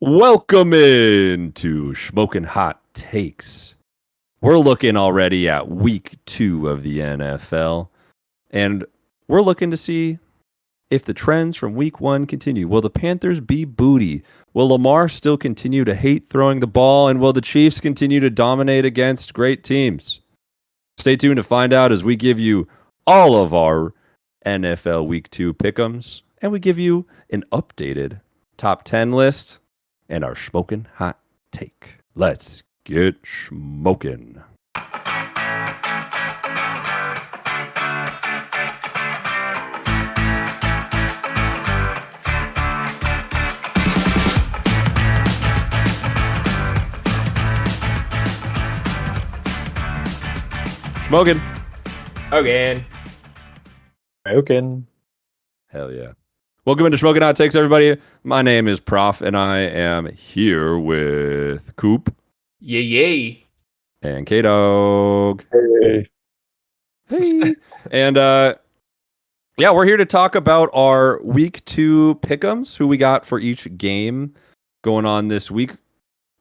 Welcome in to Shmokin Hot Takes. We're looking already at week 2 of the NFL, and we're looking to see if the trends from week 1 continue. Will the Panthers be booty? Will Lamar still continue to hate throwing the ball? And will the Chiefs continue to dominate against great teams? Stay tuned to find out as we give you all of our NFL week 2 pick'ems, and we give you an updated top 10 list and our Shmokin Hot Take. Let's get Shmokin. Shmokin. Smoking. Hell yeah. Welcome into Shmokin Hot Takes, everybody. My name is Prof, and I am here with Coop. Yay. And K-Dog. Hey. Hey. And we're here to talk about our week 2 pick'ems, who we got for each game going on this week.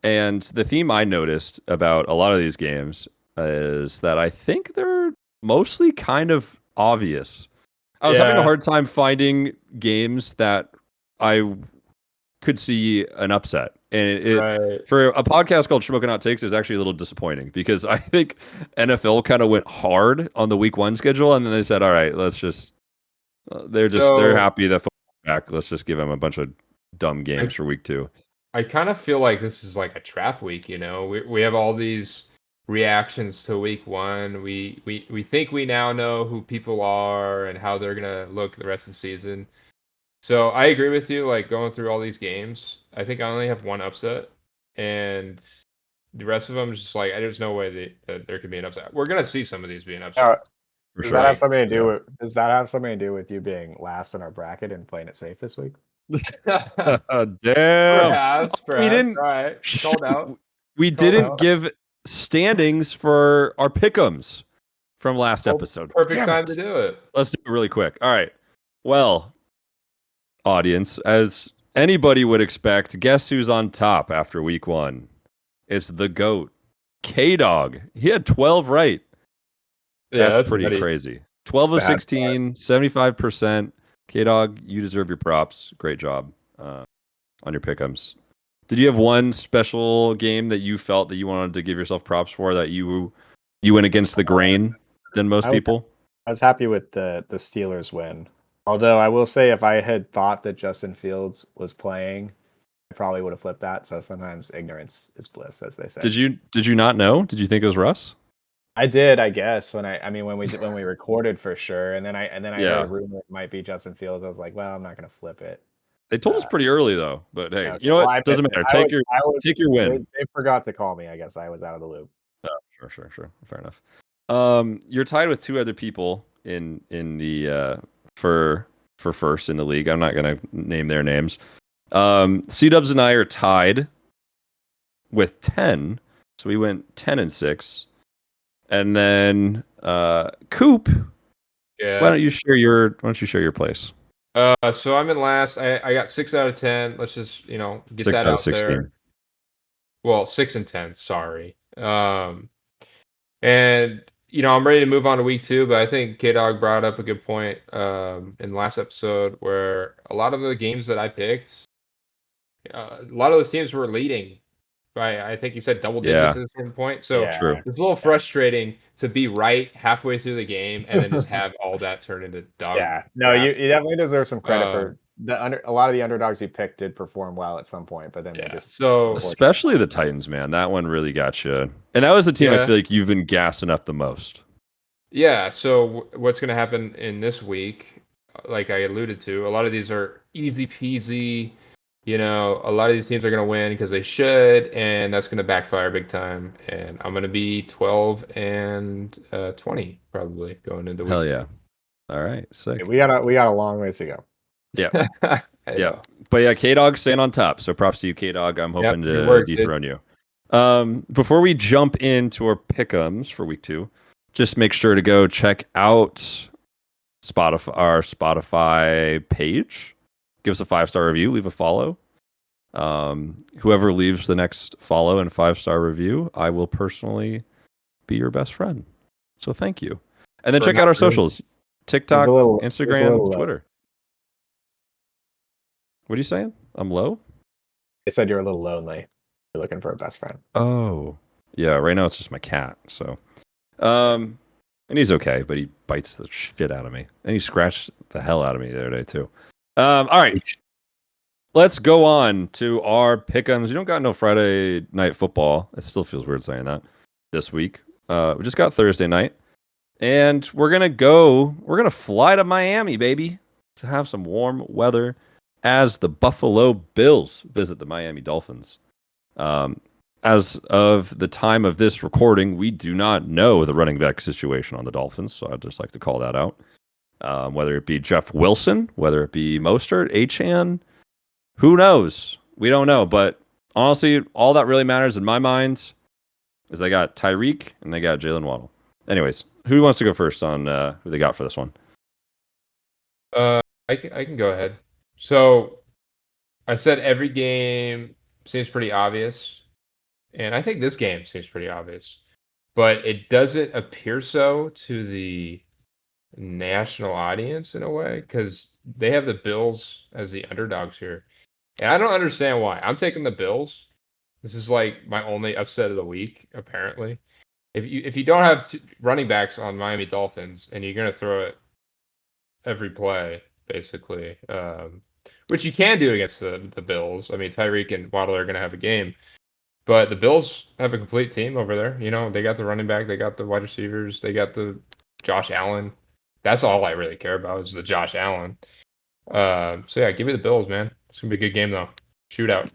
And the theme I noticed about a lot of these games is that I think they're mostly kind of obvious. I was having a hard time finding games that I could see an upset. And for a podcast called Shmokin Hot Takes, is actually a little disappointing because I think NFL kind of went hard on the week 1 schedule, and then they said, all right, let's just they're happy that football's back. Let's just give them a bunch of dumb games for week 2. I kind of feel like this is like a trap week, you know. We have all these reactions to week 1. We think we now know who people are and how they're gonna look the rest of the season. So I agree with you, like going through all these games. I think I only have one upset, and the rest of them is just like there's no way that there could be an upset. We're gonna see some of these being upset. Does that have something to do with you being last in our bracket and playing it safe this week? Damn. Perhaps. We didn't. Right. Called out. We didn't give standings for our pick'ems from last episode. Perfect time to do it. Let's do it really quick. All right. Well, audience, as anybody would expect, guess who's on top after week 1? It's the GOAT, K-Dog. He had 12 right. Yeah, that's pretty crazy. 12 of 16, 75%. K-Dog, you deserve your props. Great job on your pick'ems. Did you have one special game that you felt that you wanted to give yourself props for, that you went against the grain than most people? I was happy with the Steelers win. Although I will say, if I had thought that Justin Fields was playing, I probably would have flipped that. So sometimes ignorance is bliss, as they say. Did you not know? Did you think it was Russ? I did, I guess. When we recorded for sure, and then I heard a rumor it might be Justin Fields. I was like, well, I'm not going to feel it. They told us pretty early though, but hey, okay. You know what? It doesn't matter. Take your win. They forgot to call me. I guess I was out of the loop. Oh, sure. Fair enough. You're tied with 2 other people in the for first in the league. I'm not gonna name their names. C-Dubs and I are tied with 10, so we went 10-6, and then Coop. Yeah. Why don't you share your place? So I'm in last. I got 6 out of 10. Let's just get 6 that out out of 16. there. Well, 6 and 10. Sorry. And I'm ready to move on to week 2, but I think K-Dog brought up a good point in the last episode where a lot of the games that I picked, a lot of those teams were leading. Right, I think you said double digits at a certain point. So it's a little frustrating to be right halfway through the game and then just have all that turn into dog. Yeah, no, you definitely deserve some credit for a lot of the underdogs you picked did perform well at some point, but then they just especially the Titans, man. That one really got you, and that was the team I feel like you've been gassing up the most. Yeah. So what's going to happen in this week? Like I alluded to, a lot of these are easy peasy. A lot of these teams are going to win because they should, and that's going to backfire big time. And I'm going to be 12 and 20 probably going into week. Hell yeah! All right, sick. We got a long ways to go. Yeah, yeah. But yeah, K-Dog staying on top. So props to you, K-Dog. I'm hoping to dethrone you. Before we jump into our pick'ems for week 2, just make sure to go check out our Spotify page. Give us a 5-star review. Leave a follow. Whoever leaves the next follow and 5-star review, I will personally be your best friend. So thank you. And then check out our socials: TikTok, Instagram, Twitter. What are you saying? I'm low? They said you're a little lonely. You're looking for a best friend. Oh, yeah. Right now it's just my cat. So, and he's okay, but he bites the shit out of me, and he scratched the hell out of me the other day too. All right, let's go on to our pick'ems. We don't got no Friday night football. It still feels weird saying that this week. We just got Thursday night, and we're gonna fly to Miami, baby, to have some warm weather as the Buffalo Bills visit the Miami Dolphins. As of the time of this recording, we do not know the running back situation on the Dolphins, so I'd just like to call that out. Whether it be Jeff Wilson, whether it be Mostert, Achane, who knows? We don't know. But honestly, all that really matters in my mind is they got Tyreek and they got Jalen Waddle. Anyways, who wants to go first on who they got for this one? I can go ahead. So I said every game seems pretty obvious, and I think this game seems pretty obvious, but it doesn't appear so to the national audience in a way because they have the Bills as the underdogs here, and I don't understand why. I'm taking the Bills. This is like my only upset of the week, apparently. If you don't have running backs on Miami Dolphins and you're gonna throw it every play, basically, which you can do against the Bills. I mean, Tyreek and Waddle are going to have a game, but the Bills have a complete team over there. You know, they got the running back, they got the wide receivers, they got the Josh Allen. That's all I really care about is the Josh Allen. So yeah, give me the Bills, man. It's gonna be a good game though. Shootout.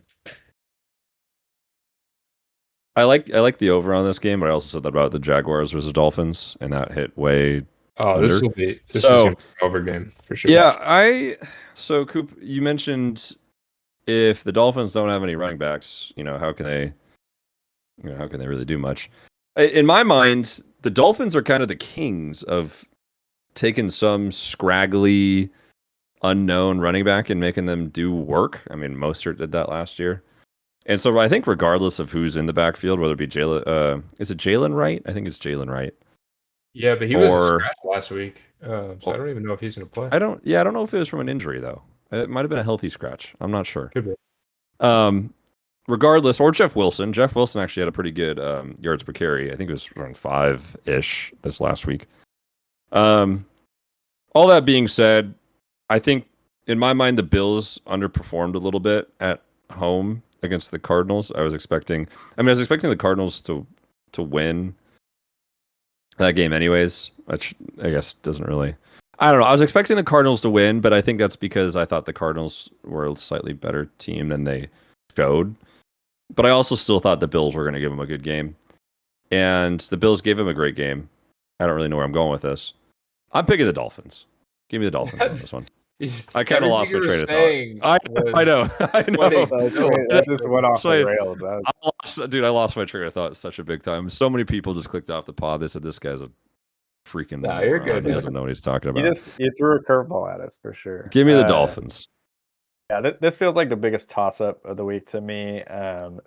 I like the over on this game, but I also said that about the Jaguars versus Dolphins, and that hit way. Oh, this is gonna be an over game for sure. Yeah, so Coop, you mentioned if the Dolphins don't have any running backs, how can they really do much? In my mind, the Dolphins are kind of the kings of taking some scraggly, unknown running back and making them do work. I mean, Mostert did that last year. And so I think regardless of who's in the backfield, whether it be Jalen, is it Jalen Wright? I think it's Jalen Wright. Yeah, but he was scratched last week, so I don't even know if he's going to play. I don't know if it was from an injury though. It might have been a healthy scratch. I'm not sure. Could be. Regardless, or Jeff Wilson. Jeff Wilson actually had a pretty good yards per carry. I think it was around 5-ish this last week. All that being said, I think in my mind the Bills underperformed a little bit at home against the Cardinals. I was expecting the Cardinals to win that game anyways, which I guess doesn't really. I don't know. I was expecting the Cardinals to win, but I think that's because I thought the Cardinals were a slightly better team than they showed. But I also still thought the Bills were going to give them a good game. And the Bills gave them a great game. I don't really know where I'm going with this. I'm picking the Dolphins. Give me the Dolphins on this one. I kind of lost my train of thought. I know. That just went off the rails. I lost my train of thought such a big time. So many people just clicked off the pod. They said this guy's a freaking. Nah, you're good. He doesn't know what he's talking about. You threw a curveball at us for sure. Give me the Dolphins. Yeah, this feels like the biggest toss-up of the week to me.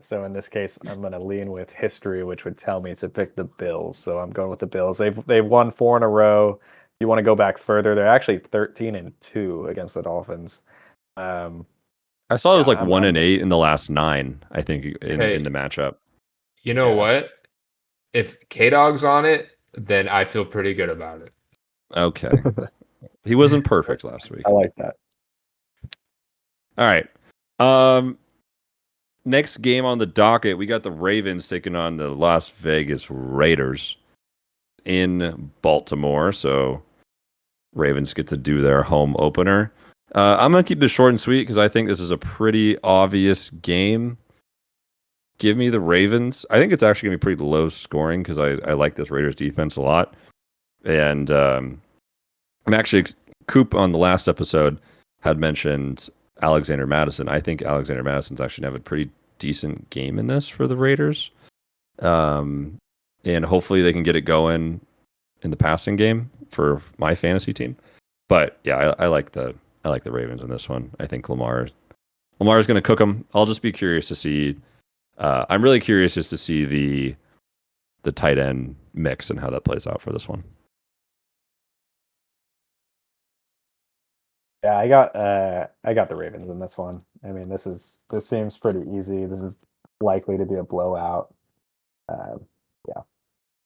So in this case, I'm going to lean with history, which would tell me to pick the Bills. So I'm going with the Bills. They've won 4 in a row. You want to go back further? They're actually 13-2 against the Dolphins. I saw it was 1-8 in the last 9. I think in the matchup. You know what? If K-Dog's on it, then I feel pretty good about it. Okay, he wasn't perfect last week. I like that. All right. Next game on the docket, we got the Ravens taking on the Las Vegas Raiders in Baltimore. So Ravens get to do their home opener. I'm going to keep this short and sweet because I think this is a pretty obvious game. Give me the Ravens. I think it's actually going to be pretty low scoring because I like this Raiders defense a lot. And I'm actually, Coop on the last episode had mentioned Alexander Madison. I think Alexander Madison's actually going to have a pretty decent game in this for the Raiders. And hopefully they can get it going in the passing game for my fantasy team. But yeah, I like the Ravens in this one. I think Lamar's Lamar's going to cook them. I'll just be curious to see. I'm really curious just to see the tight end mix and how that plays out for this one. Yeah, I got the Ravens in this one. I mean, this seems pretty easy. This is likely to be a blowout. Yeah.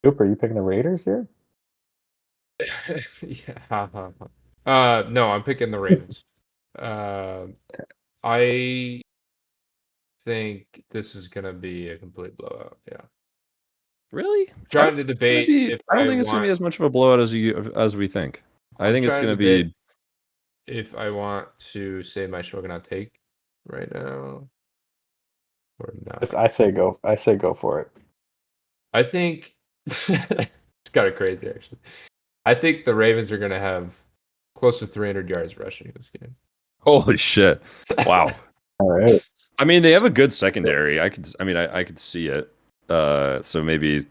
Cooper, you picking the Raiders here? Yeah. No, I'm picking the Ravens. I think this is gonna be a complete blowout. Yeah. Really? Trying to debate if I don't I think it's going to be want. as much of a blowout as we think. I I'm think it's trying to going to debate be. if I want to say my Shmokin hot take right now or not. I say go for it. I think it's kind of crazy actually. I think the Ravens are gonna have close to 300 yards rushing this game. Holy shit! Wow. All right. I mean, they have a good secondary. I could see it. So maybe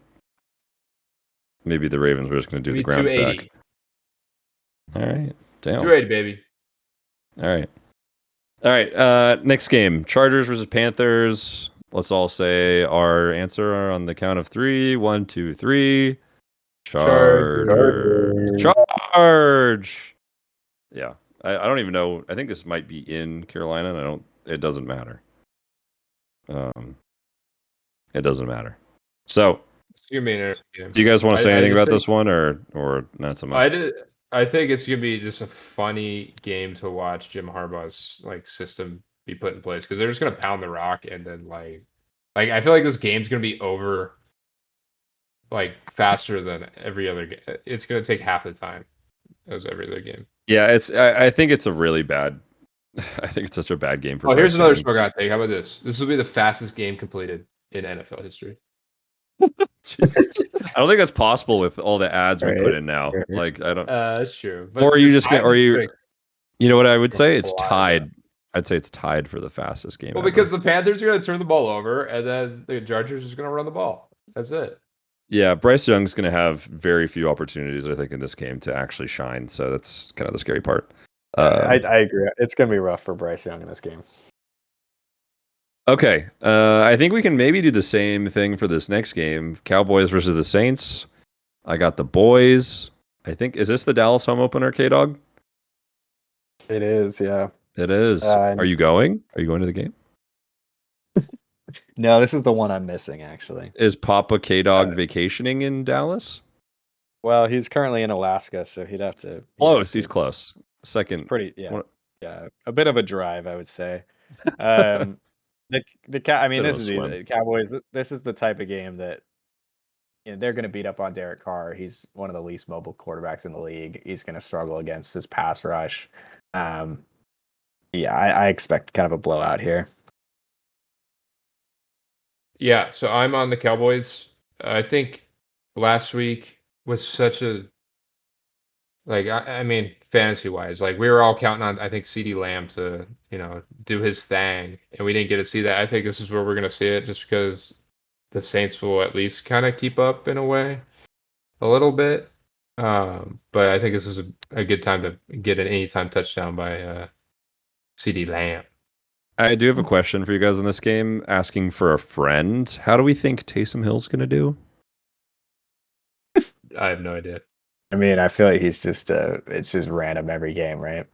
the Ravens were just going to do the Maybe ground 280. attack. All right. Damn. 280, baby. All right. Next game: Chargers versus Panthers. Let's all say our answer on the count of 3. 1, 2, 3. Chargers. Charge. Yeah. I don't even know. I think this might be in Carolina, and it doesn't matter. It doesn't matter. So, It's gonna be an interesting game. do you guys want to say anything about think, this one, or not so much? I think it's gonna be just a funny game to watch Jim Harbaugh's system be put in place because they're just gonna pound the rock and then I feel like this game's gonna be over faster than every other game. It's gonna take half the time as every other game. Yeah, I think it's a really bad. I think it's such a bad game for. Here's another Smoke Hot take. How about this? This will be the fastest game completed in NFL history. I don't think that's possible with all the ads we put in now. I don't. That's true. But or are you just gonna? Or you know what I would say? It's tied. I'd say it's tied for the fastest game. Well, because the Panthers are gonna turn the ball over, and then the Chargers is gonna run the ball. That's it. Yeah, Bryce Young's gonna have very few opportunities, I think, in this game to actually shine. So that's kind of the scary part. I agree. It's gonna be rough for Bryce Young in this game. Okay, I think we can maybe do the same thing for this next game: Cowboys versus the Saints. I got the boys. I think is this the Dallas home opener, K-Dog? It is, yeah. It is. Are you going? Are you going to the game? No, this is the one I'm missing. Actually, is Papa K-Dog vacationing in Dallas? Well, he's currently in Alaska, so he'd have to. Close. He's close. Second. Pretty. Yeah. Yeah. A bit of a drive, I would say. I mean, this is easy. Cowboys. This is the type of game that they're going to beat up on Derek Carr. He's one of the least mobile quarterbacks in the league. He's going to struggle against this pass rush. I expect kind of a blowout here. Yeah, so I'm on the Cowboys. I think last week was such a I mean, fantasy-wise, we were all counting on, I think, CeeDee Lamb to, do his thing, and we didn't get to see that. I think this is where we're going to see it just because the Saints will at least kind of keep up in a way a little bit. But I think this is a good time to get an anytime touchdown by CeeDee Lamb. I do have a question for you guys in this game, asking for a friend. How do we think Taysom Hill's going to do? I have no idea. I mean, I feel like he's just it's just random every game, right?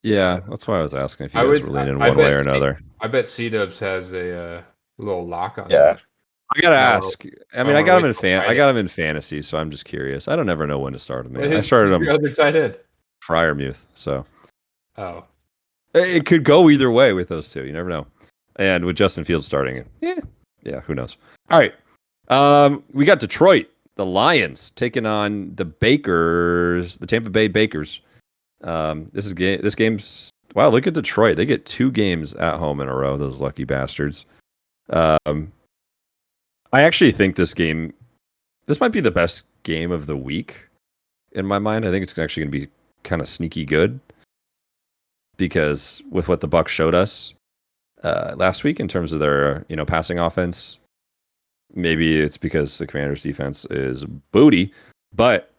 Yeah, that's why I was asking if you guys were leaning one way or another. I bet C-Dubs has a little lock on that. I gotta ask. I mean, I got him in fantasy, so I'm just curious. I don't ever know when to start him. I started him. Other tight end. Fryermuth. So. Oh. It could go either way with those two. You never know. And with Justin Fields starting, yeah, who knows? All right. We got Detroit, the Lions, taking on the Bakers, the Tampa Bay Bakers. This game's wow. Look at Detroit; they get 2 games at home in a row. Those lucky bastards. I actually think this might be the best game of the week in my mind. I think it's actually going to be kind of sneaky good because with what the Bucs showed us last week in terms of their passing offense. Maybe it's because the Commanders' defense is booty, but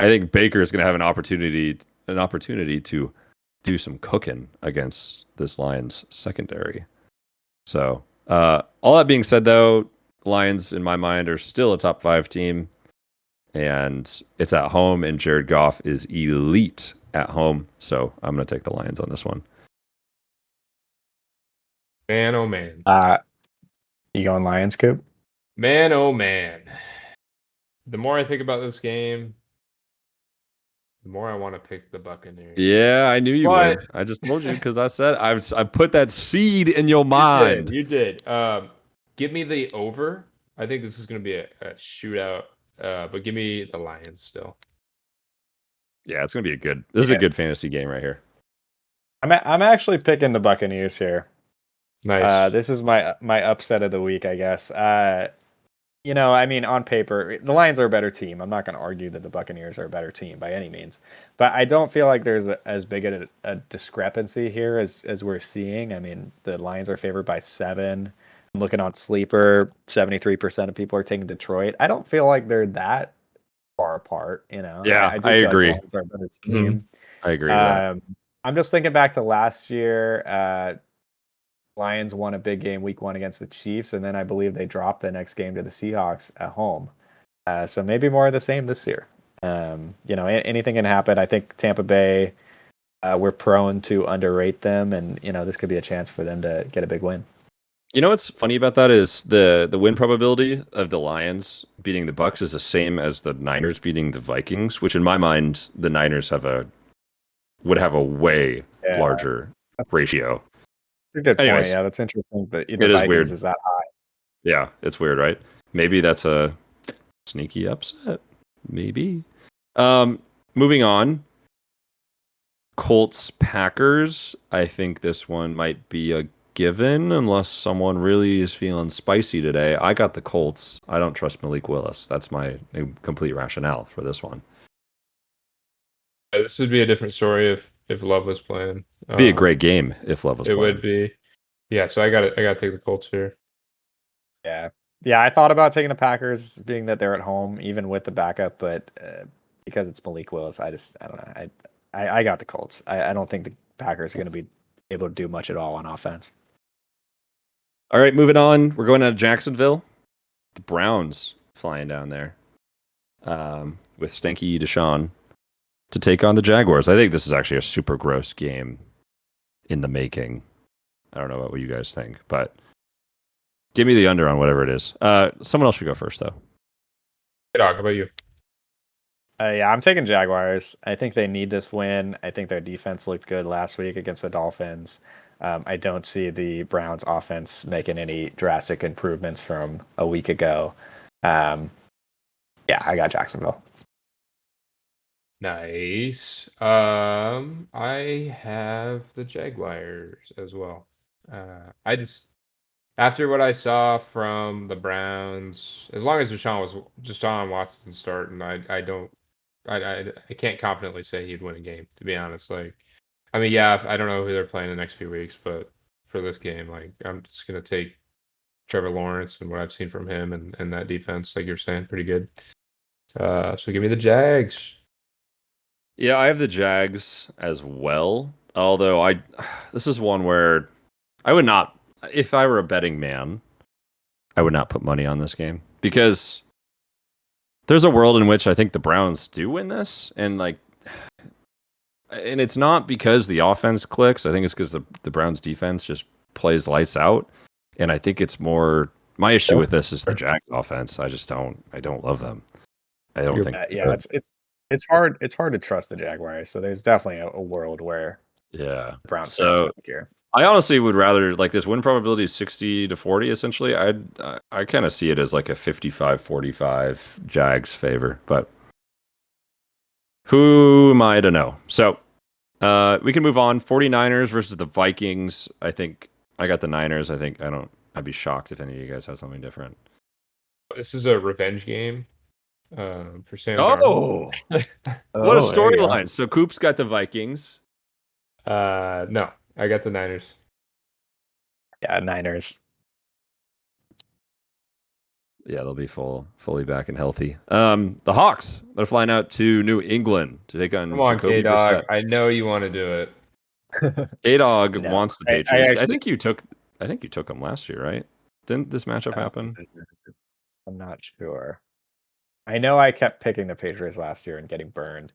I think Baker is going to have an opportunity to do some cooking against this Lions secondary. So, all that being said, though, Lions in my mind are still a top 5 team, and it's at home, and Jared Goff is elite at home. So I'm going to take the Lions on this one. Man, oh man. You going Lions, Coop? Man, oh man. The more I think about this game, the more I want to pick the Buccaneers. Yeah, I knew you would. I just told you because I said I put that seed in your mind. You did. Give me the over. I think this is going to be a shootout. But give me the Lions still. Yeah, it's going to be a good. This is a good fantasy game right here. I'm actually picking the Buccaneers here. Nice. This is my upset of the week, I guess. I mean, on paper, the Lions are a better team. I'm not going to argue that the Buccaneers are a better team by any means, but I don't feel like there's as big a discrepancy here as we're seeing. I mean, the Lions are favored by 7. I'm looking on Sleeper, 73% of people are taking Detroit. I don't feel like they're that far apart. Yeah, do I feel like agree. the Lions are a better team. I agree. With that. I'm just thinking back to last year. Lions won a big game week 1 against the Chiefs, and then I believe they dropped the next game to the Seahawks at home. So maybe more of the same this year. Anything can happen. I think Tampa Bay, we're prone to underrate them, and this could be a chance for them to get a big win. You know what's funny about that is the win probability of the Lions beating the Bucs is the same as the Niners beating the Vikings, which in my mind the Niners would have a way larger ratio. That's a good Anyways, point. Yeah, that's interesting. But the Vikings weird. Is that high? Yeah, it's weird, right? Maybe that's a sneaky upset. Maybe. Moving on. Colts Packers. I think this one might be a given unless someone really is feeling spicy today. I got the Colts. I don't trust Malik Willis. That's my complete rationale for this one. This would be a different story if Love was playing. Be a great game if Love was playing. It would be. Yeah, so I got to take the Colts here. Yeah, I thought about taking the Packers, being that they're at home, even with the backup, but because it's Malik Willis, I don't know. I got the Colts. I don't think the Packers are going to be able to do much at all on offense. All right, moving on. We're going to Jacksonville. The Browns flying down there with Stanky Deshaun to take on the Jaguars. I think this is actually a super gross game in the making. I don't know what you guys think, but give me the under on whatever it is. Someone else should go first, though. Hey, Doc, how about you? Yeah, I'm taking Jaguars. I think they need this win. I think their defense looked good last week against the Dolphins. I don't see the Browns offense making any drastic improvements from a week ago. Yeah, I got Jacksonville. Nice. I have the Jaguars as well. After what I saw from the Browns, as long as Deshaun Watson starting, I can't confidently say he'd win a game, to be honest. I don't know who they're playing the next few weeks, but for this game, I'm just gonna take Trevor Lawrence and what I've seen from him and that defense, like you're saying, pretty good. So give me the Jags. Yeah, I have the Jags as well. Although this is one where I would not, if I were a betting man, I would not put money on this game because there's a world in which I think the Browns do win this, and it's not because the offense clicks. I think it's because the Browns defense just plays lights out, and I think it's more my issue with this is the Jags offense. I don't love them. I don't think. Yeah, it's hard to trust the Jaguars. So there's definitely a world where Browns fans would care. I honestly would rather this win probability is 60-40 essentially. I kind of see it as like a 55-45 Jags favor, but who am I to know? So we can move on. 49ers versus the Vikings. I think I got the Niners. I'd be shocked if any of you guys have something different. This is a revenge game for Sam. Oh, what a storyline! So Coop's got the Vikings. No, I got the Niners. Yeah, Niners. Yeah, they'll be fully back and healthy. The Hawks, they're flying out to New England to take on. Come on, Jacoby K-Dog. Brissett. I know you want to do it. A-Dog No, wants the I Patriots. actually, I think you took them last year, right? Didn't this matchup happen? I'm not sure. I know I kept picking the Patriots last year and getting burned.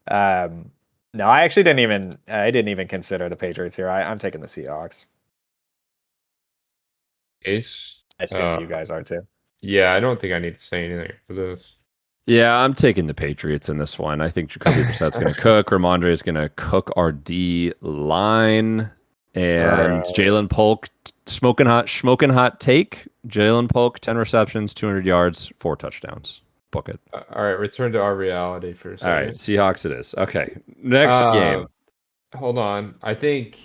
Um, no, I actually didn't even consider the Patriots here. I'm taking the Seahawks. Ace. I assume you guys are too. Yeah, I don't think I need to say anything for this. Yeah, I'm taking the Patriots in this one. I think Jacoby Brissett's going to cook. Ramondre is going to cook our D line. And Jalen Polk, smoking hot take. Jalen Polk, 10 receptions, 200 yards, 4 touctouchdowns. Book it. All right, return to our reality for a second. All right, Seahawks it is. Okay, next game. Hold on. I think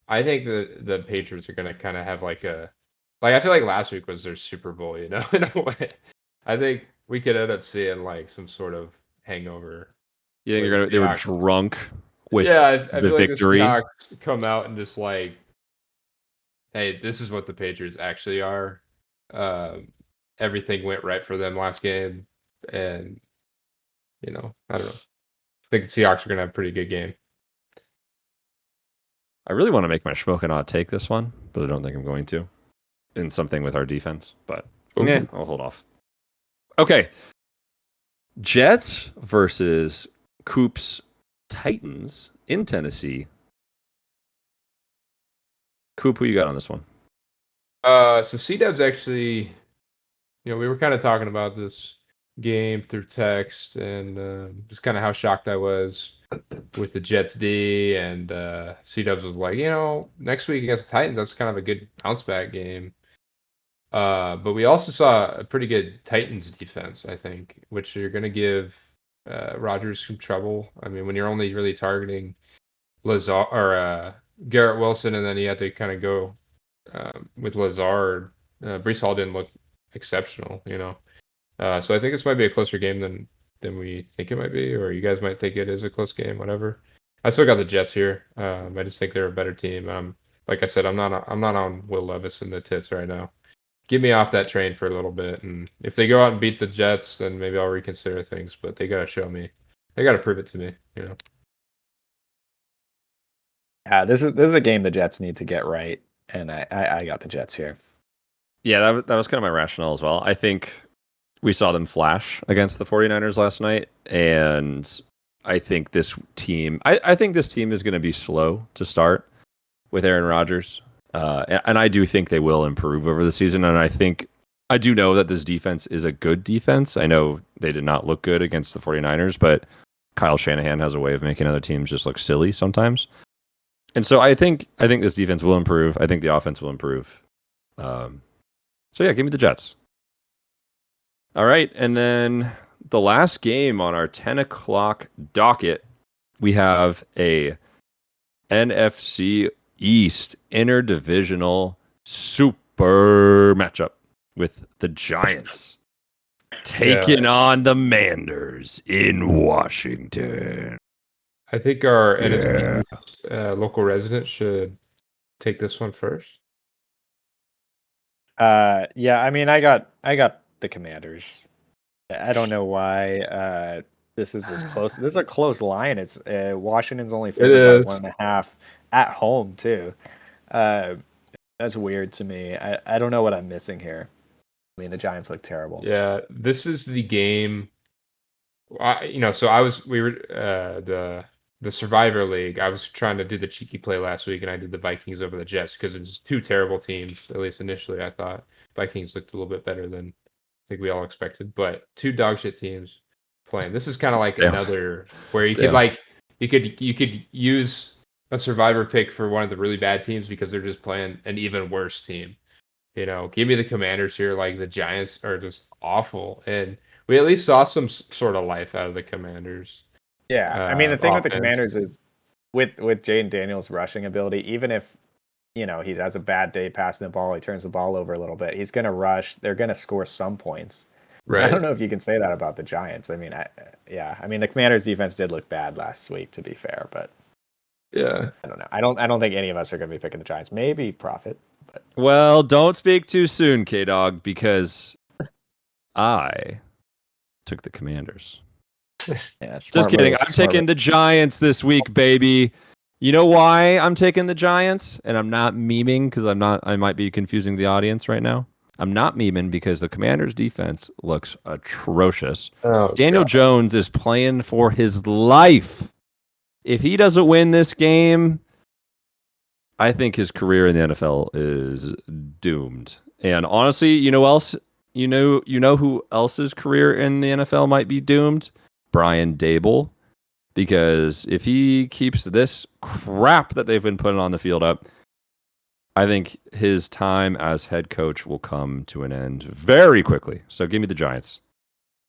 the Patriots are gonna kind of have like I feel like last week was their Super Bowl, in a way. I think we could end up seeing like some sort of hangover. You think they were drunk with I the feel victory? Like the Seahawks come out and just like, hey, this is what the Patriots actually are. Everything went right for them last game, and I don't know. I think the Seahawks are gonna have a pretty good game. I really want to make my Shmokin hot take this one, but I don't think I'm going to. In something with our defense, but yeah, I'll hold off. Okay. Jets versus Coop's Titans in Tennessee. Coop, who you got on this one? So C-Dub's actually, we were kind of talking about this game through text and just kind of how shocked I was with the Jets D, and C-Dubs was like, next week against the Titans, that's kind of a good bounce back game. But we also saw a pretty good Titans defense, I think, which you're going to give Rodgers some trouble. I mean, when you're only really targeting Lazard or Garrett Wilson, and then you have to kind of go with Lazard. Breece Hall didn't look exceptional, So I think this might be a closer game than we think it might be, or you guys might think it is a close game, whatever. I still got the Jets here. I just think they're a better team. Like I said, I'm not on Will Levis and the tits right now. Get me off that train for a little bit, and if they go out and beat the Jets, then maybe I'll reconsider things. But they gotta show me, they gotta prove it to me, Yeah, this is a game the Jets need to get right, and I got the Jets here. Yeah, that was kind of my rationale as well. I think we saw them flash against the 49ers last night, and I think this team is going to be slow to start with Aaron Rodgers. And I do think they will improve over the season. And I do know that this defense is a good defense. I know they did not look good against the 49ers, but Kyle Shanahan has a way of making other teams just look silly sometimes. And so I think this defense will improve. I think the offense will improve. So yeah, give me the Jets. All right. And then the last game on our 10 o'clock docket, we have a NFC East interdivisional super matchup with the Giants taking on the Manders in Washington. I think our NFC local resident should take this one first. Yeah, I mean, I got the Commanders. I don't know why this is as close. This is a close line. It's Washington's only favored by 1.5 at home too. That's weird to me. I don't know what I'm missing here. I mean, the Giants look terrible. Yeah, this is the game. So we were the Survivor League. I was trying to do the cheeky play last week, and I did the Vikings over the Jets because it's 2 terrible teams. At least initially, I thought Vikings looked a little bit better than I think we all expected. But 2 dog shit teams playing. This is kind of like another where you could use a Survivor pick for one of the really bad teams because they're just playing an even worse team. Give me the Commanders here. Like the Giants are just awful, and we at least saw some sort of life out of the Commanders. Yeah, I mean the thing with the Commanders is with Jaden Daniels' rushing ability, even if he has a bad day passing the ball, he turns the ball over a little bit, he's going to rush. They're going to score some points. Right. I don't know if you can say that about the Giants. I mean, the Commanders' defense did look bad last week, to be fair, but yeah, I don't know. I don't think any of us are going to be picking the Giants. Maybe Profit. But well, don't speak too soon, K-Dog, because I took the Commanders. Yeah, just kidding. I'm taking the Giants this week, baby. You know why I'm taking the Giants, and I'm not memeing because I might be confusing the audience right now. I'm not memeing because the Commanders' defense looks atrocious. Oh Daniel god. Jones is playing for his life. If he doesn't win this game, I think his career in the NFL is doomed. And honestly, you know who else's career in the NFL might be doomed? Brian Dable. Because if he keeps this crap that they've been putting on the field up, I think his time as head coach will come to an end very quickly. So give me the Giants.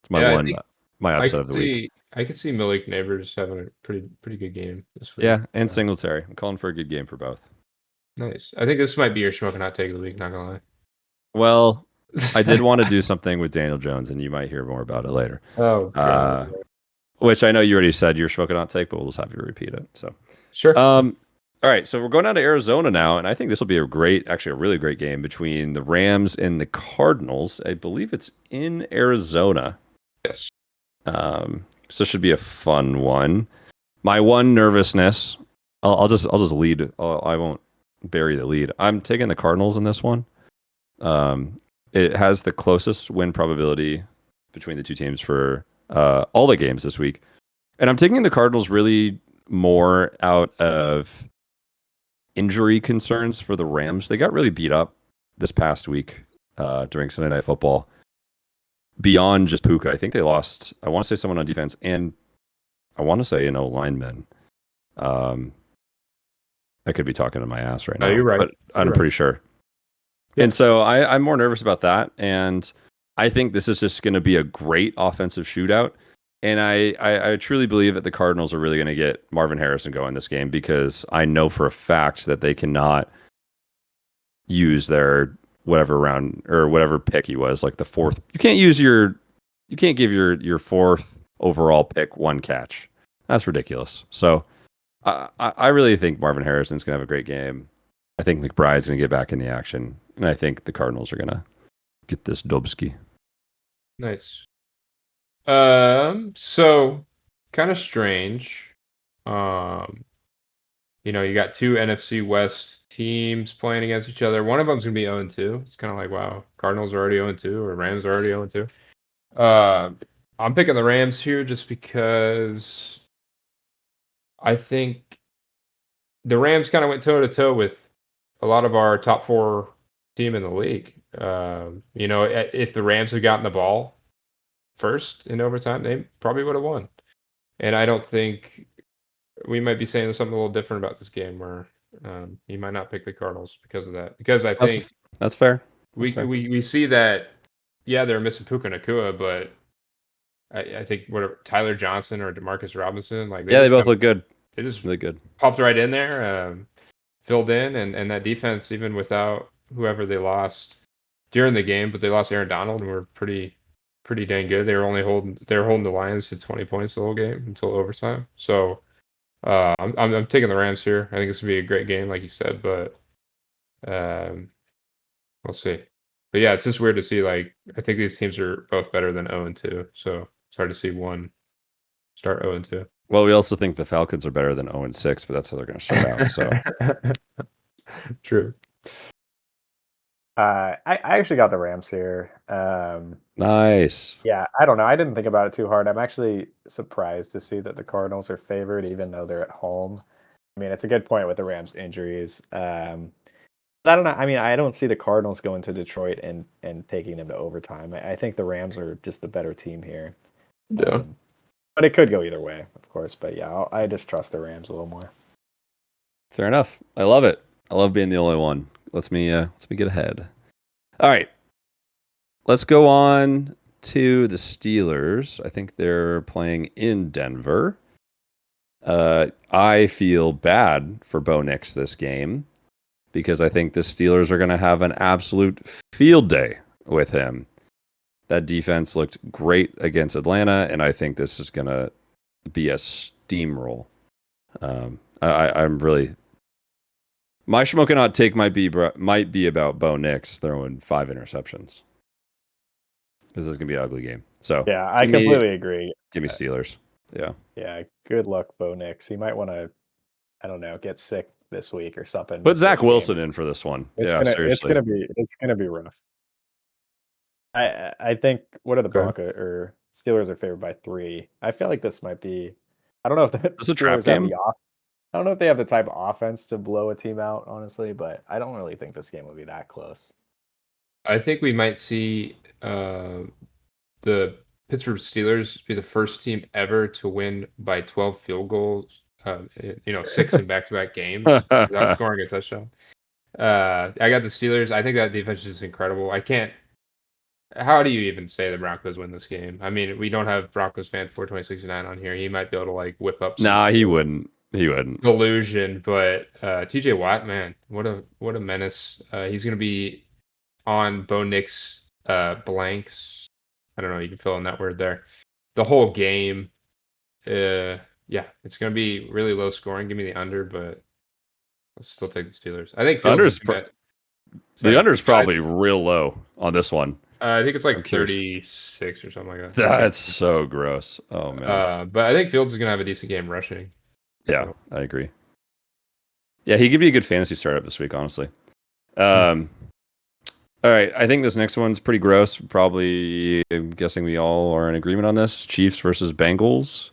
It's my Yeah, my I upset could of the week. see I could see Malik Neighbors having a pretty good game this week. Yeah, and Singletary. I'm calling for a good game for both. Nice. I think this might be your Shmokin hot take of the week, not gonna lie. Well, I did want to do something with Daniel Jones, and you might hear more about it later. Oh god. Which I know you already said you're smoking on take, but we'll just have you repeat it. So, Sure. all right. So we're going down to Arizona now, and I think this will be a really great game between the Rams and the Cardinals. I believe it's in Arizona. Yes. So it should be a fun one. My one nervousness, I'll just lead. I won't bury the lead. I'm taking the Cardinals in this one. It has the closest win probability between the two teams for all the games this week. And I'm taking the Cardinals really more out of injury concerns for the Rams. They got really beat up this past week during Sunday Night Football. Beyond just Puka, I think they lost, I want to say someone on defense, and I want to say an O-lineman. I could be talking to my ass right now. No, you're right. But I'm pretty sure. Yeah. And so I'm more nervous about that. And I think this is just going to be a great offensive shootout. And I truly believe that the Cardinals are really going to get Marvin Harrison going this game because I know for a fact that they cannot use their whatever round or whatever pick he was, like the fourth. You can't give your fourth overall pick one catch. That's ridiculous. So I really think Marvin Harrison's going to have a great game. I think McBride's going to get back in the action. And I think the Cardinals are going to get this Dobsky. Nice. So kind of strange. You got two NFC West teams playing against each other. One of them's gonna be 0-2. It's kind of like, wow, Cardinals are already 0-2 or Rams are already 0-2. I'm picking the Rams here just because I think the Rams kind of went toe to toe with a lot of our top four team in the league. If the Rams had gotten the ball first in overtime, they probably would have won. And I don't think we might be saying something a little different about this game where you might not pick the Cardinals because of that. Because I think that's fair. We see that, yeah, they're missing Puka Nacua, but I think Tyler Johnson or Demarcus Robinson, they both look good. They just really good. Popped right in there, filled in, and that defense, even without whoever they lost during the game, but they lost Aaron Donald and were pretty dang good. They were holding the Lions to 20 points the whole game until overtime. So I'm taking the Rams here. I think it's gonna be a great game, like you said, but we'll see. But yeah, it's just weird to see. I think these teams are both better than 0-2, so it's hard to see one start 0-2. Well, we also think the Falcons are better than 0-6, but that's how they're going to start out. So true. I actually got the Rams here. Nice. Yeah, I don't know. I didn't think about it too hard. I'm actually surprised to see that the Cardinals are favored, even though they're at home. I mean, it's a good point with the Rams' injuries. But I don't know. I mean, I don't see the Cardinals going to Detroit and taking them to overtime. I think the Rams are just the better team here. Yeah. But it could go either way, of course. But yeah, I just trust the Rams a little more. Fair enough. I love it. I love being the only one. Let's me get ahead. All right. Let's go on to the Steelers. I think they're playing in Denver. I feel bad for Bo Nix this game because I think the Steelers are going to have an absolute field day with him. That defense looked great against Atlanta, and I think this is going to be a steamroll. I'm really... My Shmokin hot take might be about Bo Nix throwing 5 interceptions. This is going to be an ugly game. So yeah, I completely agree. Give me Steelers. Yeah. Yeah, good luck, Bo Nix. He might want to I don't know, get sick this week or something. Put Zach Wilson in for this one. Seriously. It's gonna be rough. I think what are the Broncos or Steelers are favored by 3. I feel like this might be. I don't know if the It's a trap Steelers have game. I don't know if they have the type of offense to blow a team out, honestly, but I don't really think this game will be that close. I think we might see the Pittsburgh Steelers be the first team ever to win by 12 field goals. 6 in back-to-back games without scoring a touchdown. I got the Steelers. I think that defense is incredible. How do you even say the Broncos win this game? I mean, we don't have Broncos fan 42069 on here. He might be able to like whip up. Nah, he wouldn't. He wouldn't. Illusion, but TJ Watt, man, what a menace. He's gonna be on Bo Nix blanks. I don't know. You can fill in that word there. The whole game. Yeah, it's gonna be really low scoring. Give me the under, but I'll still take the Steelers. I think the under is probably real low on this one. I think it's like 36 or something like that. That's so gross. Oh man. But I think Fields is gonna have a decent game rushing. Yeah, I agree. Yeah, he give you a good fantasy startup this week, honestly. All right, I think this next one's pretty gross. Probably, I'm guessing we all are in agreement on this. Chiefs versus Bengals.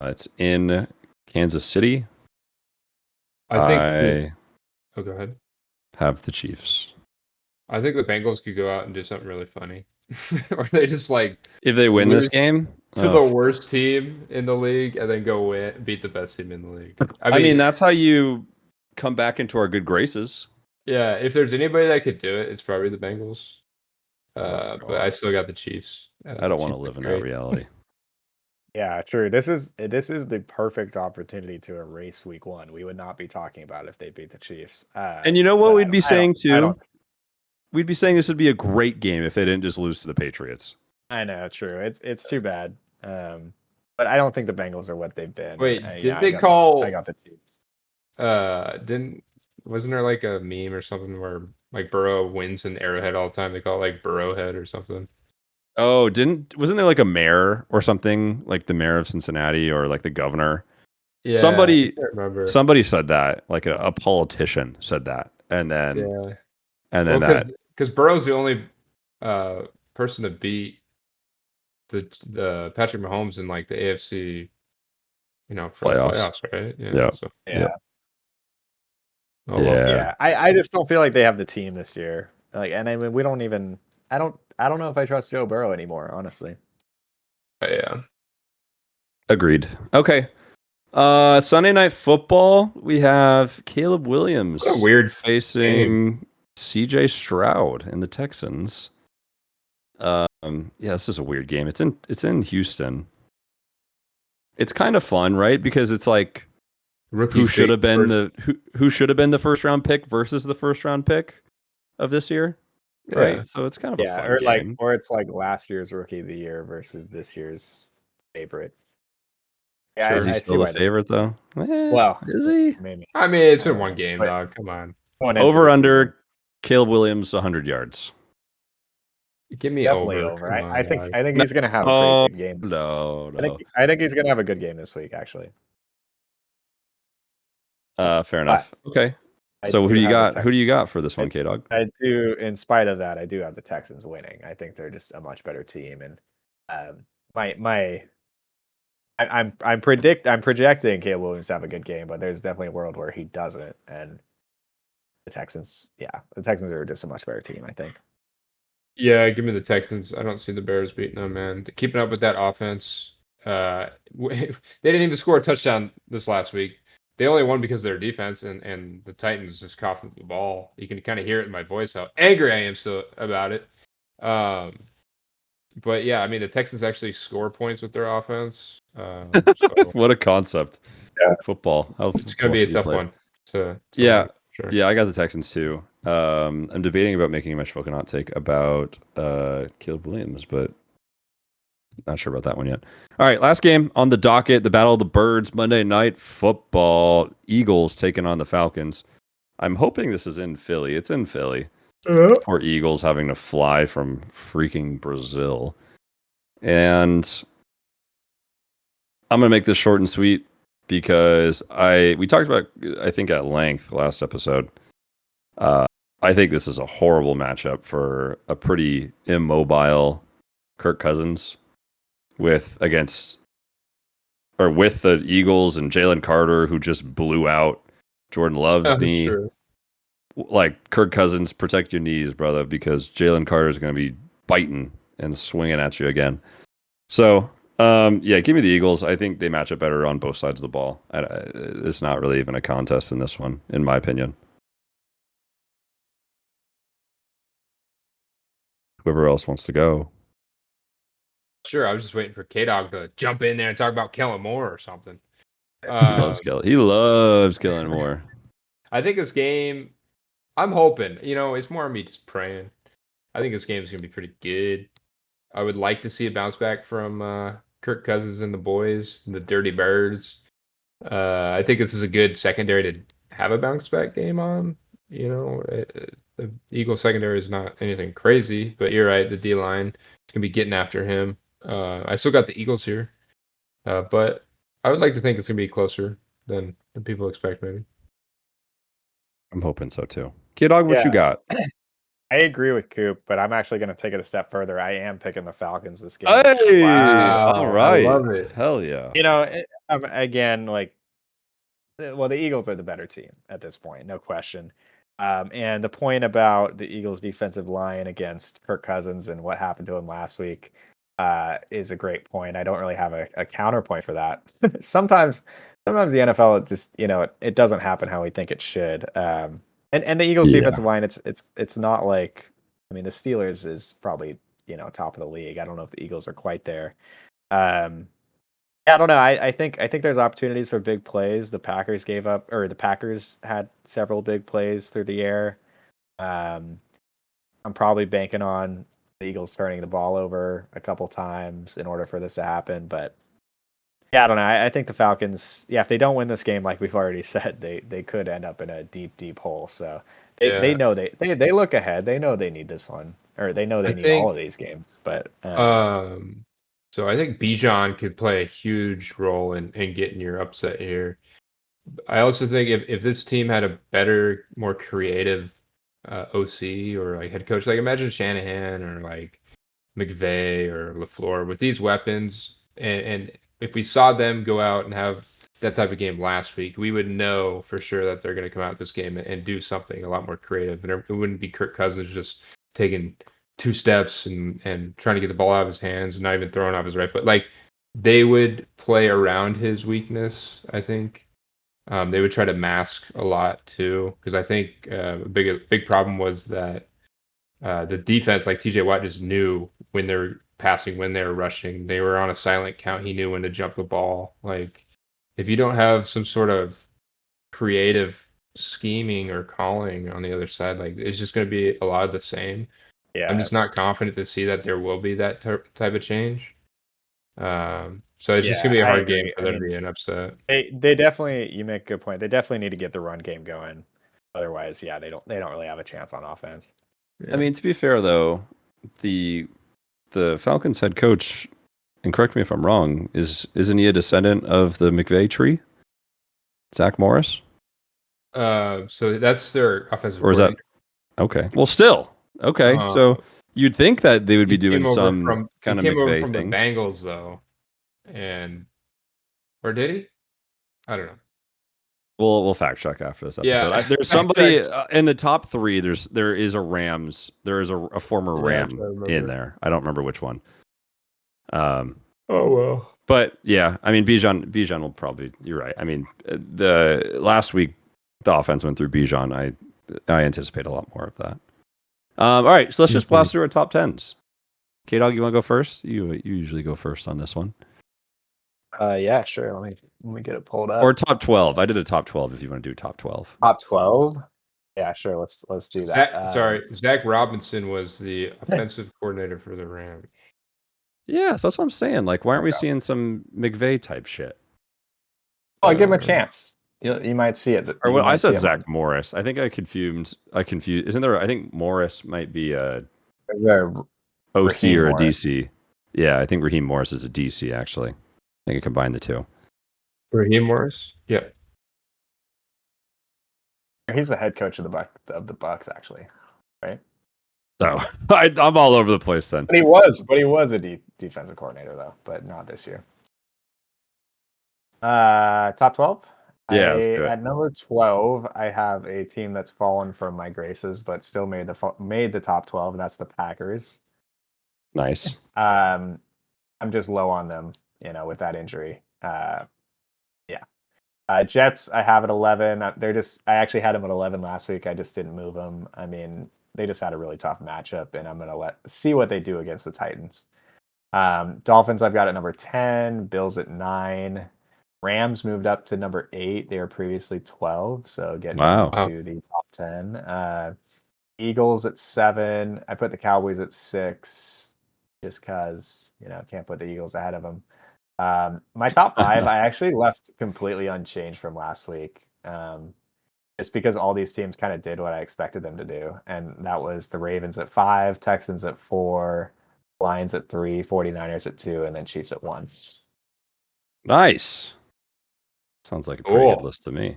It's in Kansas City. I think. Go ahead. Have the Chiefs. I think the Bengals could go out and do something really funny, or they just like if they win this game to the worst team in the league and then go beat the best team in the league. I mean that's how you come back into our good graces. Yeah, if there's anybody that could do it, it's probably the Bengals. But I still got the Chiefs. I don't want to live in that reality. Yeah, true. This is the perfect opportunity to erase week 1. We would not be talking about it if they beat the Chiefs. And you know what we'd be saying too? We'd be saying this would be a great game if they didn't just lose to the Patriots. I know, true. It's too bad. But I don't think the Bengals are what they've been. Wait, I got the Chiefs. Wasn't there like a meme or something where like Burrow wins in Arrowhead all the time? They call it like Burrowhead or something. Oh, wasn't there like a mayor or something, like the mayor of Cincinnati or like the governor? Yeah, somebody said that, like a politician said that, and then because Burrow's the only person to beat the Patrick Mahomes in like the AFC, for playoffs, right? Yeah. I just don't feel like they have the team this year. Like, and I mean, we don't even. I don't know if I trust Joe Burrow anymore, honestly. Yeah. Agreed. Okay. Sunday Night Football. We have Caleb Williams. What a weird facing CJ Stroud and the Texans. This is a weird game. It's in Houston. It's kind of fun, right? Because it's like who should have been the first round pick versus the first round pick of this year. Yeah. Right. So it's kind of a fun game. Or it's like last year's rookie of the year versus this year's favorite. Yeah, is he still the favorite though? Well, is he? Maybe. I mean, it's been one game, dog. Come on. Over under Caleb Williams 100 yards. Give me over. I think he's gonna have a great game. No. I think he's gonna have a good game this week, actually. Fair enough. Okay. So who do you got? Who do you got for this one, K-Dog? I do. In spite of that, I do have the Texans winning. I think they're just a much better team, and I'm projecting Caleb Williams to have a good game, but there's definitely a world where he doesn't, and the Texans are just a much better team, I think. Yeah, give me the Texans. I don't see the Bears beating them, man. Keeping up with that offense. They didn't even score a touchdown this last week. They only won because of their defense, and the Titans just coughed up the ball. You can kind of hear it in my voice how angry I am still about it. But yeah, I mean, the Texans actually score points with their offense. What a concept. Yeah. Football. It's going to be a tough one. Sure. Yeah, I got the Texans too. I'm debating about making a Shmokin hot take about Caleb Williams, but not sure about that one yet. All right, last game on the docket, the Battle of the Birds, Monday Night Football. Eagles taking on the Falcons. I'm hoping this is in Philly. It's in Philly. Poor Eagles having to fly from freaking Brazil. And I'm going to make this short and sweet. because we talked about, I think, at length last episode. I think this is a horrible matchup for a pretty immobile Kirk Cousins with the Eagles and Jalen Carter, who just blew out Jordan Love's knee. True. Like, Kirk Cousins, protect your knees, brother, because Jalen Carter is going to be biting and swinging at you again. So, give me the Eagles. I think they match up better on both sides of the ball. It's not really even a contest in this one, in my opinion. Whoever else wants to go. Sure, I was just waiting for K-Dog to jump in there and talk about Kellen Moore or something. He loves Kellen Moore. I think this game, I'm hoping, it's more of me just praying. I think this game is going to be pretty good. I would like to see a bounce back from Kirk Cousins and the boys, the Dirty Birds. I think this is a good secondary to have a bounce back game on. The Eagles secondary is not anything crazy, but you're right. The D-line is going to be getting after him. I still got the Eagles here, but I would like to think it's going to be closer than people expect, maybe. I'm hoping so too. K-Dog, what you got? I agree with Coop, but I'm actually going to take it a step further. I am picking the Falcons this game. Hey, Wow, all right, I love it. Hell yeah. Again, the Eagles are the better team at this point, no question. And the point about the Eagles' defensive line against Kirk Cousins and what happened to him last week is a great point. I don't really have a counterpoint for that. Sometimes the NFL, it just it doesn't happen how we think it should. And the Eagles' defensive line, it's not like, I mean, the Steelers is probably top of the league. I don't know if the Eagles are quite there. I don't know. I think there's opportunities for big plays. The Packers had several big plays through the air. I'm probably banking on the Eagles turning the ball over a couple times in order for this to happen. But yeah, I don't know. I think the Falcons, if they don't win this game, like we've already said, they could end up in a deep hole. So they know they look ahead. They know they need this one, or they know they need all of these games. But so I think Bijan could play a huge role in getting your upset here. I also think if this team had a better, more creative OC or like head coach, like imagine Shanahan or like McVay or LaFleur with these weapons, and if we saw them go out and have that type of game last week, we would know for sure that they're going to come out this game and do something a lot more creative. And it wouldn't be Kirk Cousins just taking 2 steps and trying to get the ball out of his hands and not even throwing off his right foot. Like, they would play around his weakness, I think. They would try to mask a lot too, because I think a big problem was that the defense, like TJ Watt, just knew when they're passing, when they're rushing. They were on a silent count. He knew when to jump the ball. Like, if you don't have some sort of creative scheming or calling on the other side, like, it's just going to be a lot of the same. Yeah, I'm just not confident to see that there will be that type of change. So it's just going to be a hard game for there to be an upset. They definitely, you make a good point. They definitely need to get the run game going. Otherwise, they don't really have a chance on offense. Yeah. I mean, to be fair though, the Falcons head coach, and correct me if I'm wrong, isn't he a descendant of the McVay tree? Zach Morris? So that's their offensive or is that okay? Well, still okay. So you'd think that they would be doing some kind of McVay from things. The Bengals though, or did he? I don't know. We'll fact check after this episode. Yeah. There's somebody in the top 3. There is a former Ram in there. I don't remember which one. Oh well. But yeah, I mean Bijan will probably. You're right. I mean the last week the offense went through Bijan. I anticipate a lot more of that. All right, so let's just blast through our top 10s. K-Dog, you want to go first? You usually go first on this one. Yeah, sure. Let me get it pulled up. Or top 12. I did a top 12 if you want to do top 12. Top 12? Yeah, sure. Let's do that. Zach Robinson was the offensive coordinator for the Rams. Yes, that's what I'm saying. Like, why aren't we seeing some McVay type shit? Oh, give him a chance. You might see it. Or I said Zach Morris. I think I confused. Isn't there? I think Morris might be a Is there OC Raheem or a Morris? DC. Yeah, I think Raheem Morris is a DC actually. I think I combined the two. Raheem Morris. Yep. He's the head coach of the Bucs, actually, right? No, I'm all over the place then. But he was a defensive coordinator though, but not this year. Top 12. Yeah, let's do it. At number 12, I have a team that's fallen from my graces, but still made the top 12, and that's the Packers. Nice. I'm just low on them, with that injury. Yeah. Jets, I have at 11. I actually had them at 11 last week. I just didn't move them. I mean, they just had a really tough matchup, and I'm gonna see what they do against the Titans. Dolphins, I've got at number 10. Bills at 9. Rams moved up to number 8. They were previously 12, so getting into the top 10. Eagles at 7. I put the Cowboys at 6, just because can't put the Eagles ahead of them. My top 5, I actually left completely unchanged from last week. Just because all these teams kind of did what I expected them to do, and that was the Ravens at 5, Texans at 4, Lions at 3, 49ers at 2, and then Chiefs at 1. Nice. Sounds like a pretty good list to me.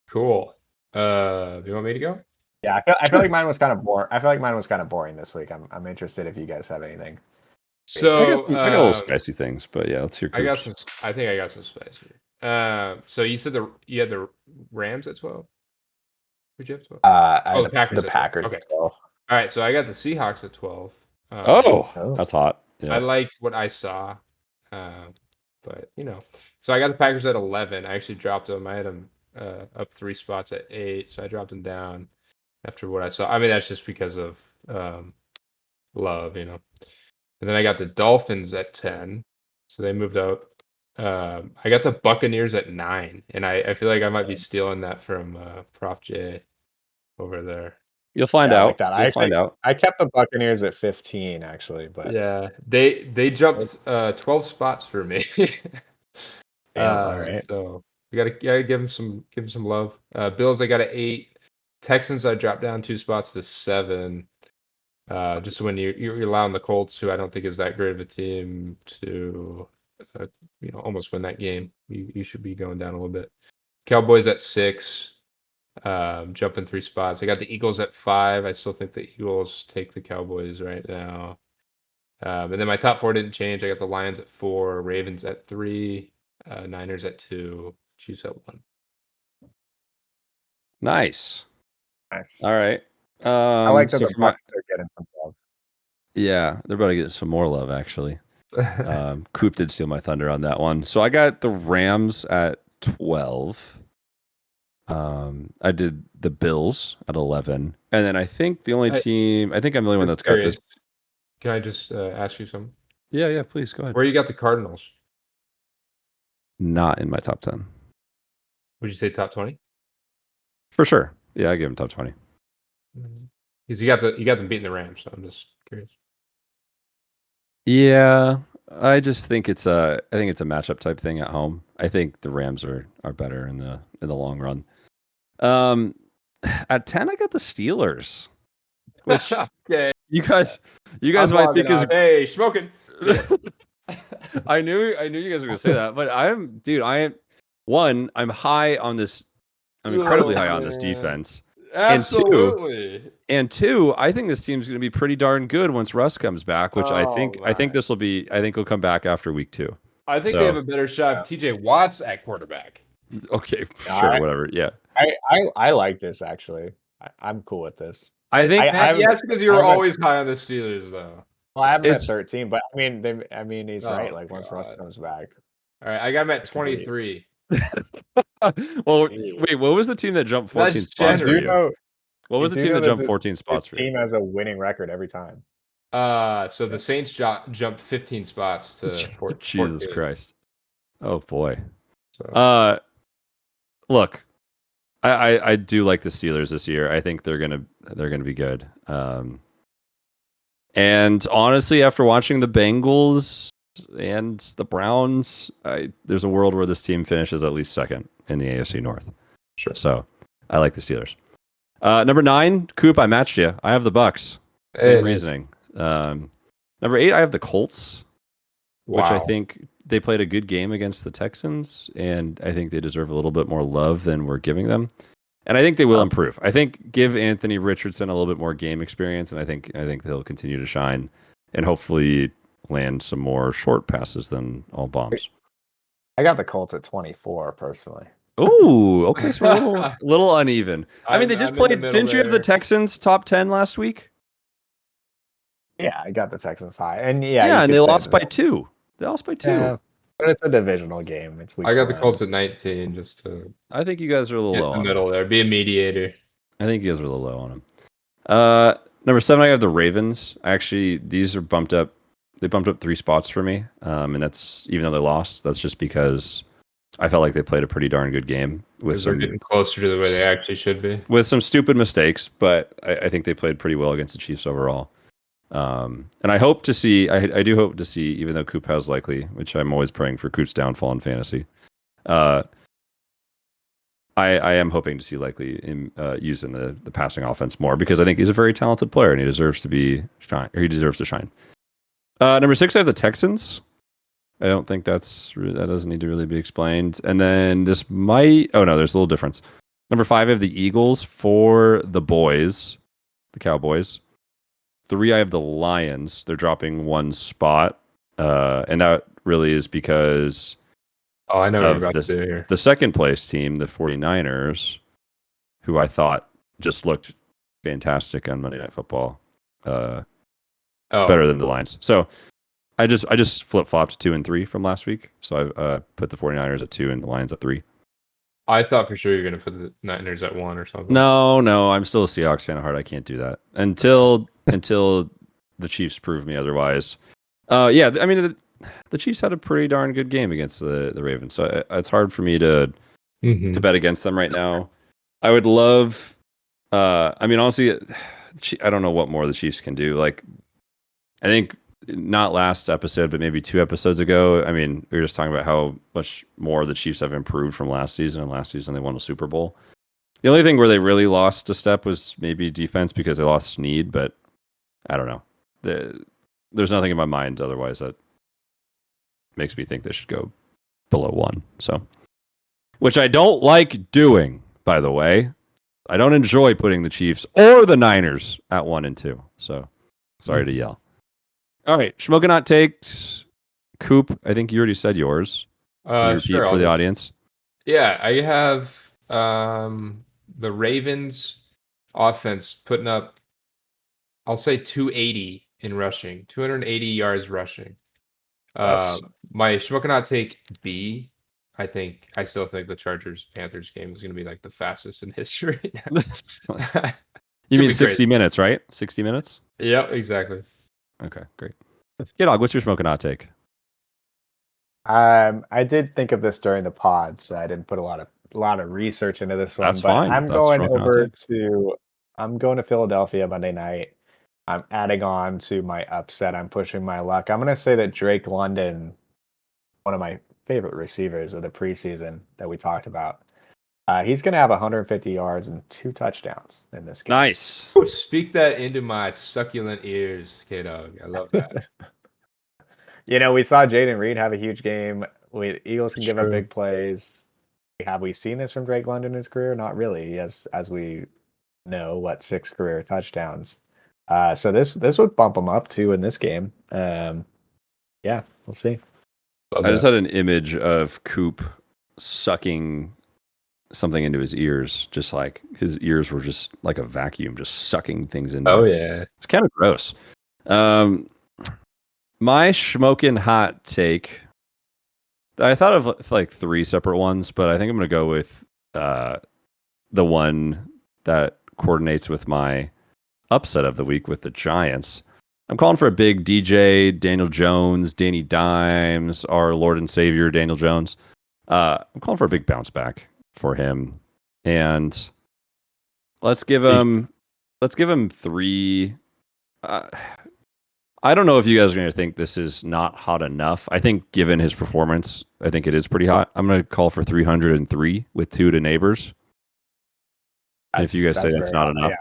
Cool. Do you want me to go? Yeah, I feel like mine was kind of boring. I feel like mine was kind of boring this week. I'm interested if you guys have anything. So I got a little spicy things, but yeah, let's hear. Coops. I think I got some spicy. So you said you had the Rams at 12. Who'd you have 12? The Packers. The Packers okay. at 12. All right, so I got the Seahawks at 12. That's hot. Yeah. I liked what I saw, but so I got the Packers at 11. I actually dropped them. I had them up 3 spots at 8, so I dropped them down after what I saw. I mean, that's just because of love, And then I got the Dolphins at 10, so they moved up. I got the Buccaneers at 9, and I feel like I might be stealing that from Prof J over there. You'll find out. You'll find out. I kept the Buccaneers at 15, actually, but yeah, they jumped 12 spots for me. All right. So we gotta give them some love. Bills, I got at 8. Texans, I dropped down 2 spots to 7. Just when you're allowing the Colts, who I don't think is that great of a team, to almost win that game, you should be going down a little bit. Cowboys at 6, jumping 3 spots. I got the Eagles at 5. I still think the Eagles take the Cowboys right now. And then my top 4 didn't change. I got the Lions at 4, Ravens at 3, Niners at 2, Chiefs at 1. Nice. All right. I like that the Bucs are getting some love. Yeah, they're about to get some more love, actually. Coop did steal my thunder on that one. So I got the Rams at 12. I did the Bills at 11. And then I think the only team, I think I'm the only one that's got this. Can I just ask you something? Yeah, please go ahead. Where you got the Cardinals? Not in my top 10. Would you say top 20? For sure. Yeah, I give them top 20. Because you got them beating the Rams, so I'm just curious. Yeah, I just think it's a matchup type thing at home. I think the Rams are better in the long run. At 10, I got the Steelers, which okay. You guys might think is Shmokin. I knew you guys were gonna say that, but I'm high on this. I'm incredibly high on this defense. Absolutely. And two, I think this team's going to be pretty darn good once Russ comes back, which I think this will be. I think he'll come back after week 2. I think they have a better shot of TJ Watts at quarterback. Okay, sure, whatever. Yeah, I like this actually. I'm cool with this. I think yes, because you're always high on the Steelers, though. Well, I have him at 13, but I mean, he's right. Like once Russ comes back. All right, I got him at 23. Well, wait, what was the team that jumped 14 spots for you? What was the team that jumped 14 spots for you? This team has a winning record every time. So the Saints jumped 15 spots to 14. Jesus Christ. Oh boy. So. Look, I do like the Steelers this year. I think they're gonna be good. And honestly, after watching the Bengals and the Browns, there's a world where this team finishes at least second in the AFC North. Sure. So I like the Steelers. Number 9, Coop, I matched you. I have the Bucs. Same reasoning. Number 8, I have the Colts. which I Wow. think they played a good game against the Texans, and I think they deserve a little bit more love than we're giving them. And I think they will improve. I think give Anthony Richardson a little bit more game experience, and I think they'll continue to shine and hopefully land some more short passes than all bombs. I got the Colts at 24 personally. Ooh, okay, so a little uneven. I mean, they just I'm in the played. middle Didn't you have the there. Texans top 10 last week? Yeah, I got the Texans high, and Yeah, you and could they say lost by that. 2. They lost by 2. Yeah, but it's a divisional game. It's week I got the 1. Colts at 19 just to I think you guys are a little get low in the on middle them. there. Be a mediator. I think you guys are a little low on them. Number 7, I have the Ravens. Actually, these are bumped up. They bumped up 3 spots for me, and that's even though they lost. That's just because I felt like they played a pretty darn good game with Because they're getting closer to the way they actually should be. with some stupid mistakes, but I think they played pretty well against the Chiefs overall. And I hope to see. I do hope to see, even though Coop has likely, which I'm always praying for Coop's downfall in fantasy. I am hoping to see likely used in the passing offense more because I think he's a very talented player and he deserves to shine. Number 6, I have the Texans. I don't think that doesn't need to really be explained. And then this might. Oh no, there's a little difference. Number 5, I have the Eagles. 4, the boys, the Cowboys. 3, I have the Lions. They're dropping 1 spot, and that really is because. Oh, I know what of you're about to do here. The second place team, the 49ers, who I thought just looked fantastic on Monday Night Football, better than the Lions. So I just flip-flopped 2 and 3 from last week. So I put the 49ers at 2 and the Lions at 3. I thought for sure you're going to put the Niners at 1 or something. No, I'm still a Seahawks fan at heart. I can't do that until the Chiefs prove me otherwise. Yeah, I mean, the Chiefs had a pretty darn good game against the Ravens, so it's hard for me to bet against them right now. I would love. I mean, honestly, I don't know what more the Chiefs can do. Like, I think not last episode, but maybe 2 episodes ago. I mean, we were just talking about how much more the Chiefs have improved from last season, and last season they won a Super Bowl. The only thing where they really lost a step was maybe defense because they lost Snead, but I don't know. There's nothing in my mind otherwise that makes me think they should go below 1. So, which I don't like doing, by the way. I don't enjoy putting the Chiefs or the Niners at 1 and 2. So, sorry to yell. All right, Shmokin Hot Takes. Coop, I think you already said yours. Can you repeat sure, for the audience? Yeah, I have the Ravens offense putting up, I'll say 280 in rushing, 280 yards rushing. My Shmokin Hot Take B, I still think the Chargers-Panthers game is going to be like the fastest in history. You mean 60 minutes, right? 60 minutes? Yep, exactly. Okay, great. Yeah, Dog, what's your Shmokin Hot Take? I did think of this during the pod, so I didn't put a lot of research into this one. That's but fine. I'm That's going Shmokin Hot over Take. to I'm going to Philadelphia Monday night. I'm adding on to my upset. I'm pushing my luck. I'm going to say that Drake London, one of my favorite receivers of the preseason that we talked about, he's going to have 150 yards and 2 touchdowns in this game. Nice. Oh, speak that into my succulent ears, K-Dog. I love that. We saw Jaden Reed have a huge game. Eagles can give up big plays. Have we seen this from Drake London in his career? Not really. He has, as we know, 6 career touchdowns. So this would bump him up too in this game. Yeah, we'll see. I just had an image of Coop sucking something into his ears, just like his ears were just like a vacuum, just sucking things into. Oh yeah, it's kind of gross. My Shmokin Hot Take. I thought of like 3 separate ones, but I think I'm going to go with the one that coordinates with my upset of the week with the Giants. I'm calling for a big DJ, Daniel Jones, Danny Dimes, our Lord and Savior, Daniel Jones. I'm calling for a big bounce back for him. And let's give him 3. I don't know if you guys are going to think this is not hot enough. I think given his performance, I think it is pretty hot. I'm going to call for 303 with 2 to Neighbors. And if you guys say that's not enough. Yeah.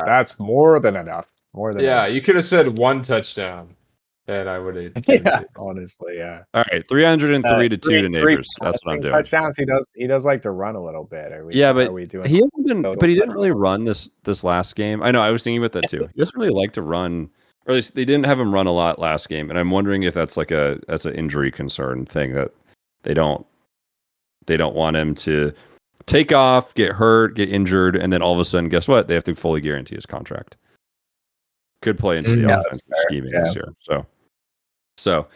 That's more than enough. More than enough. You could have said 1 touchdown. And I would have Yeah, honestly, yeah. All right, 303 to 2 to Three neighbors. That's what I'm passing doing. touchdowns. He does like to run a little bit. Yeah, Are but we doing he hasn't been, total but he didn't really touchdowns? run this last game. I know, I was thinking about that too. He doesn't really like to run, or at least they didn't have him run a lot last game. And I'm wondering if that's like that's an injury concern thing that they don't want him to take off, get hurt, get injured, and then all of a sudden, guess what? They have to fully guarantee his contract. Could play into the Yeah, offensive scheming this year. So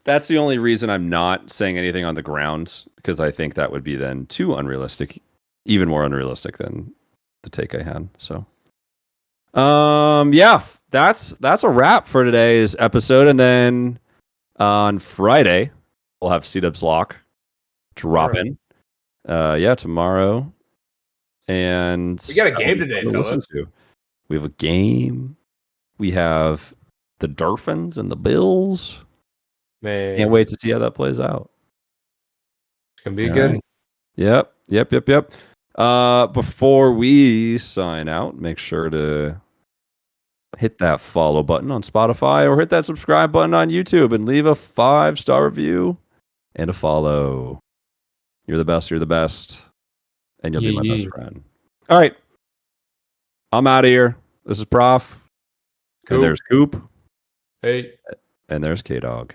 that's the only reason I'm not saying anything on the ground, because I think that would be then too unrealistic, even more unrealistic than the take I had. So, yeah, that's a wrap for today's episode. And then on Friday, we'll have C-Dub's Lock dropping. Yeah, tomorrow. And We got a game today, fellas. We have a game. We have the Dolphins and the Bills. Man, Can't wait to see how that plays out. It's gonna be good. Right. Yep. Before we sign out, make sure to hit that follow button on Spotify or hit that subscribe button on YouTube and leave a 5-star review and a follow. You're the best. And you'll be my best friend. All right. I'm out of here. This is Prof. Coop. And there's Coop. Hey. And there's K-Dog.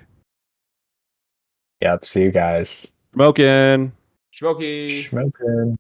Yep. See you guys. Shmokin. Shmokin. Shmokin.